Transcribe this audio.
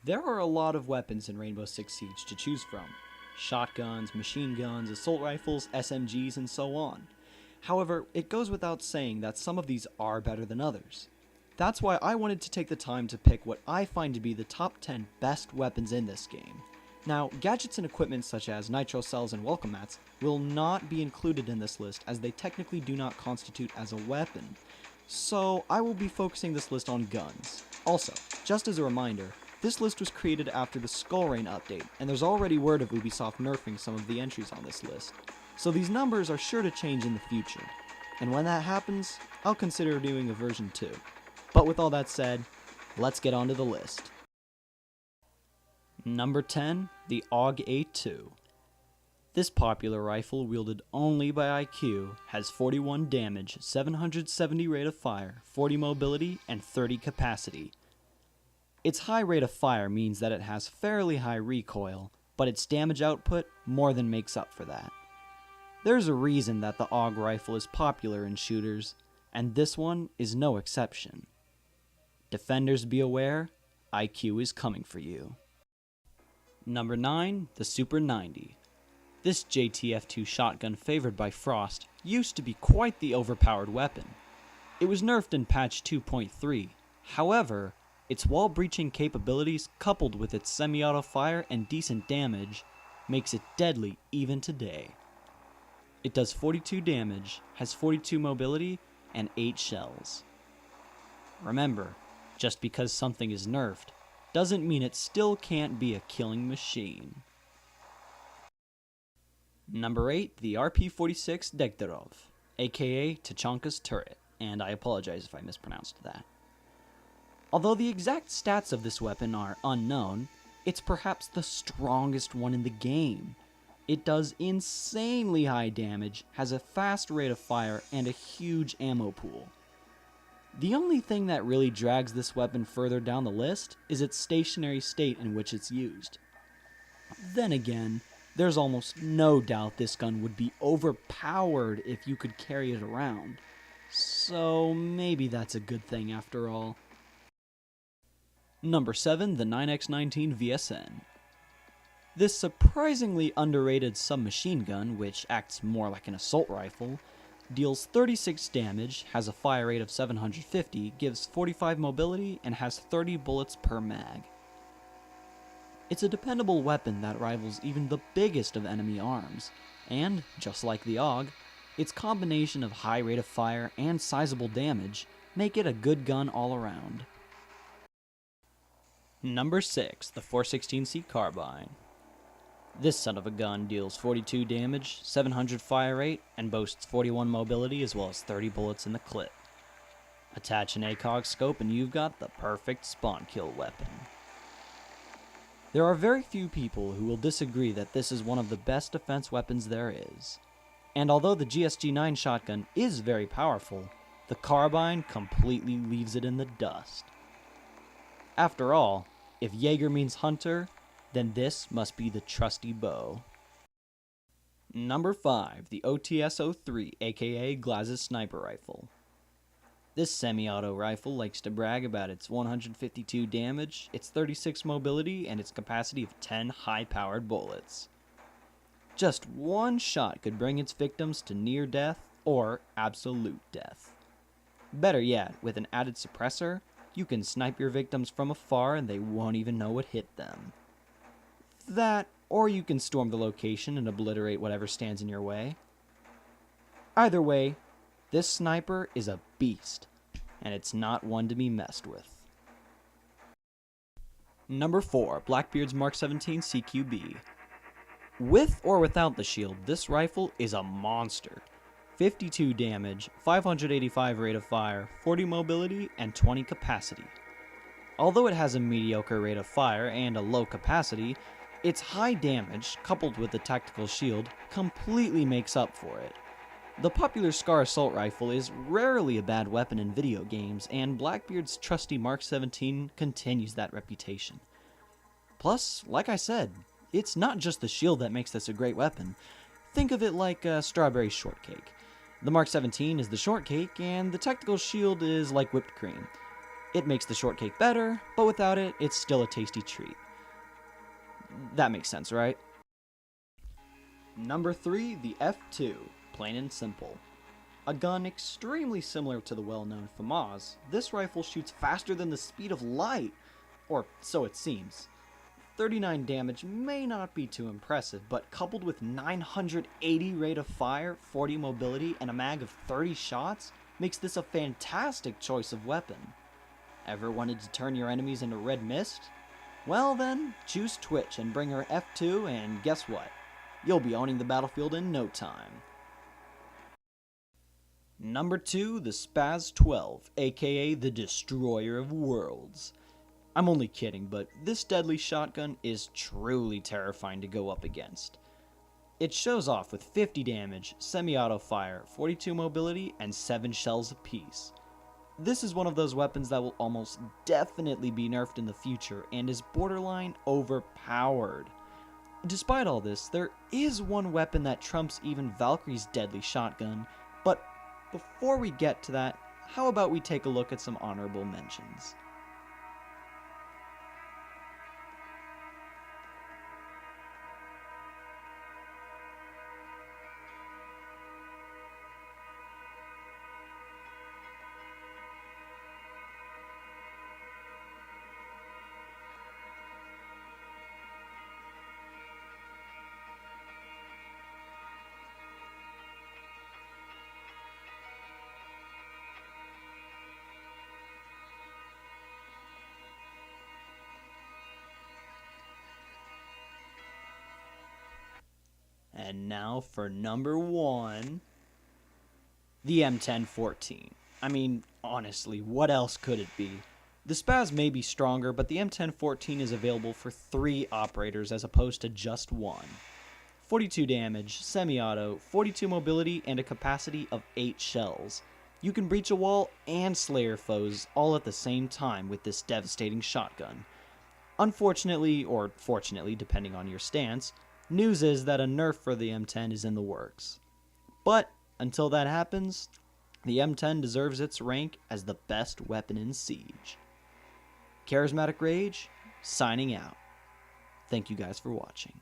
There are a lot of weapons in Rainbow Six Siege to choose from. Shotguns, machine guns, assault rifles, SMGs, and so on. However, it goes without saying that some of these are better than others. That's why I wanted to take the time to pick what I find to be the top 10 best weapons in this game. Now, gadgets and equipment such as nitro cells and welcome mats will not be included in this list as they technically do not constitute as a weapon. So I will be focusing this list on guns. Also, just as a reminder, this list was created after the Skull Rain update, and there's already word of Ubisoft nerfing some of the entries on this list. So these numbers are sure to change in the future. And when that happens, I'll consider doing a version 2. But with all that said, let's get onto the list. Number 10, the Augh A2. This popular rifle, wielded only by IQ, has 41 damage, 770 rate of fire, 40 mobility, and 30 capacity. Its high rate of fire means that it has fairly high recoil, but its damage output more than makes up for that. There's a reason that the Augh rifle is popular in shooters, and this one is no exception. Defenders be aware, IQ is coming for you. Number 9, the Super 90. This JTF2 shotgun favored by Frost used to be quite the overpowered weapon. It was nerfed in patch 2.3, however, its wall-breaching capabilities coupled with its semi-auto fire and decent damage makes it deadly even today. It does 42 damage, has 42 mobility, and 8 shells. Remember, just because something is nerfed doesn't mean it still can't be a killing machine. Number 8, the RP-46 Degtярov, aka Tachanka's turret, and I apologize if I mispronounced that. Although the exact stats of this weapon are unknown, it's perhaps the strongest one in the game. It does insanely high damage, has a fast rate of fire, and a huge ammo pool. The only thing that really drags this weapon further down the list is its stationary state in which it's used. Then again, there's almost no doubt this gun would be overpowered if you could carry it around. So maybe that's a good thing after all. Number 7, the 9x19 VSN. This surprisingly underrated submachine gun, which acts more like an assault rifle, deals 36 damage, has a fire rate of 750, gives 45 mobility, and has 30 bullets per mag. It's a dependable weapon that rivals even the biggest of enemy arms, and, just like the Augh, its combination of high rate of fire and sizable damage make it a good gun all around. Number 6, the 416C Carbine. This son of a gun deals 42 damage, 700 fire rate, and boasts 41 mobility as well as 30 bullets in the clip. Attach an ACOG scope and you've got the perfect spawn kill weapon. There are very few people who will disagree that this is one of the best defense weapons there is. And although the GSG-9 shotgun is very powerful, the carbine completely leaves it in the dust. After all, if Jaeger means hunter, then this must be the trusty bow. Number 5, the OTS-03, aka Glaz's sniper rifle. This semi-auto rifle likes to brag about its 152 damage, its 36 mobility, and its capacity of 10 high-powered bullets. Just one shot could bring its victims to near death or absolute death. Better yet, with an added suppressor, you can snipe your victims from afar and they won't even know what hit them. That, or you can storm the location and obliterate whatever stands in your way. Either way, this sniper is a beast, and it's not one to be messed with. Number 4, Blackbeards Mark 17 CQB. With or without the shield, this rifle is a monster. 52 damage, 585 rate of fire, 40 mobility, and 20 capacity. Although it has a mediocre rate of fire and a low capacity, its high damage, coupled with the tactical shield, completely makes up for it. The popular Scar assault rifle is rarely a bad weapon in video games, and Blackbeard's trusty Mark 17 continues that reputation. Plus, like I said, it's not just the shield that makes this a great weapon. Think of it like a strawberry shortcake. The Mark 17 is the shortcake, and the tactical shield is like whipped cream. It makes the shortcake better, but without it, it's still a tasty treat. That makes sense, right? Number 3, the F2, plain and simple. A gun extremely similar to the well-known FAMAS, this rifle shoots faster than the speed of light, or so it seems. 39 damage may not be too impressive, but coupled with 980 rate of fire, 40 mobility, and a mag of 30 shots, makes this a fantastic choice of weapon. Ever wanted to turn your enemies into red mist? Well then, choose Twitch and bring her F2, and guess what? You'll be owning the battlefield in no time. Number 2, the Spaz 12, aka the Destroyer of Worlds. I'm only kidding, but this deadly shotgun is truly terrifying to go up against. It shows off with 50 damage, semi-auto fire, 42 mobility, and 7 shells apiece. This is one of those weapons that will almost definitely be nerfed in the future and is borderline overpowered. Despite all this, there is one weapon that trumps even Valkyrie's deadly shotgun, but before we get to that, how about we take a look at some honorable mentions? And now for number 1, the M1014. I mean, honestly, what else could it be? The Spaz may be stronger, but the M1014 is available for 3 operators as opposed to just 1. 42 damage, semi-auto, 42 mobility, and a capacity of 8 shells. You can breach a wall and slay your foes all at the same time with this devastating shotgun. Unfortunately, or fortunately, depending on your stance, news is that a nerf for the M10 is in the works. But until that happens, the M10 deserves its rank as the best weapon in Siege. CharismaticRage, signing out. Thank you guys for watching.